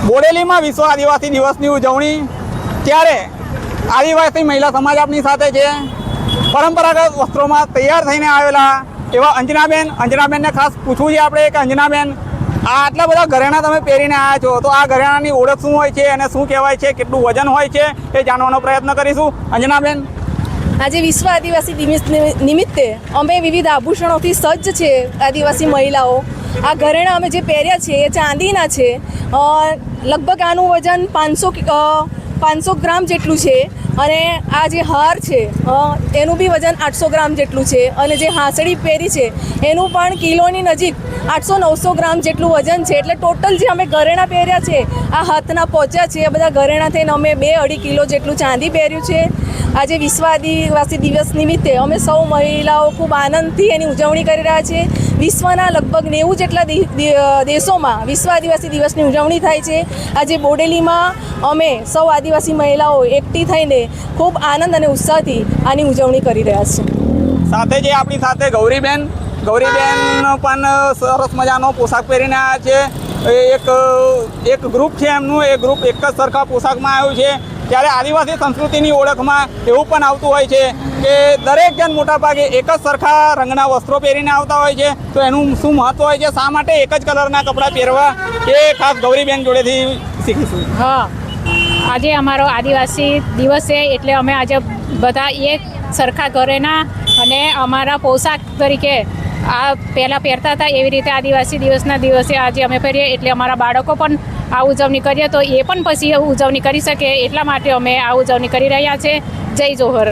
બોડેલીમાં વિશ્વ આદિવાસી દિવસની ઉજવણી ત્યારે આદિવાસી મહિલા સમાજ આપની સાથે છે। પરંપરાગત વસ્ત્રોમાં તૈયાર થઈને આવેલા એવા અંજનાબેનને ખાસ પૂછવું છે આપણે કે અંજનાબેન, આટલા બધા ઘરેણા તમે પહેરીને આવ્યા છો, તો આ ઘરેણાની ઓળખ શું હોય છે અને શું કહેવાય છે, કેટલું વજન હોય છે એ જાણવાનો પ્રયત્ન કરીશું। અંજનાબેન, આજે વિશ્વ આદિવાસી દિવસ નિમિત્તે અમે વિવિધ આભૂષણોથી સજ્જ છે આદિવાસી મહિલાઓ। આ ઘરેણાં અમે જે પહેર્યા છે એ ચાંદીના છે। લગભગ આનું વજન 500 ગ્રામ જેટલું છે અને આ જે હાર છે એનું બી વજન 800 ગ્રામ જેટલું છે અને જે હાંસળી પહેરી છે એનું પણ કિલોની નજીક 800-900 ગ્રામ જેટલું વજન છે। એટલે ટોટલ જે અમે ઘરેણાં પહેર્યા છે આ હાથના પોચા છે, એ બધા ઘરેણાં થઈને અમે 2-2.5 કિલો જેટલું ચાંદી પહેર્યું છે। આજે વિશ્વ આદિવાસી દિવસ નિમિત્તે અમે સૌ મહિલાઓ ખૂબ આનંદથી એની ઉજવણી કરી રહ્યા છીએ। વિશ્વના લગભગ 90 જેટલા દેશોમાં વિશ્વ આદિવાસી દિવસની ઉજવણી થાય છે। આજે બોડેલીમાં અમે સૌ આદિવાસી મહિલાઓ એકઠી થઈને ખૂબ આનંદ અને ઉત્સાહથી આની ઉજવણી કરી રહ્યા છીએ। સાથે જે આપણી સાથે ગૌરીબેન પણ સરસ મજાનો પોશાક પહેરીને આવ્યા છે। એક ગ્રુપ છે એમનું, એ ગ્રુપ એક જ સરખા પોશાકમાં આવ્યું છે। ત્યારે આદિવાસી સંસ્કૃતિની ઓળખમાં એવું પણ આવતું હોય છે કે દરેક જણ મોટાભાગે એક જ સરખા રંગના વસ્ત્રો પહેરીને આવતા હોય છે। તો એનું શું મહત્વ હોય છે, શા માટે એક જ કલરના કપડાં પહેરવા, એ ખાસ ગૌરીબેન જોડેથી શીખીશું। હા, આજે અમારો આદિવાસી દિવસ છે એટલે અમે આજે બધા એક સરખા ઘરેના અને અમારા પોશાક તરીકે આ પહેલાં પહેરતા હતા એવી રીતે આદિવાસી દિવસના દિવસે આજે અમે પહેરીએ એટલે અમારા બાળકો પણ આ ઉજવણી કરીએ તો એ પણ પછી ઉજવણી કરી શકે, એટલા માટે અમે આ ઉજવણી કરી રહ્યા છીએ। જય જોહર।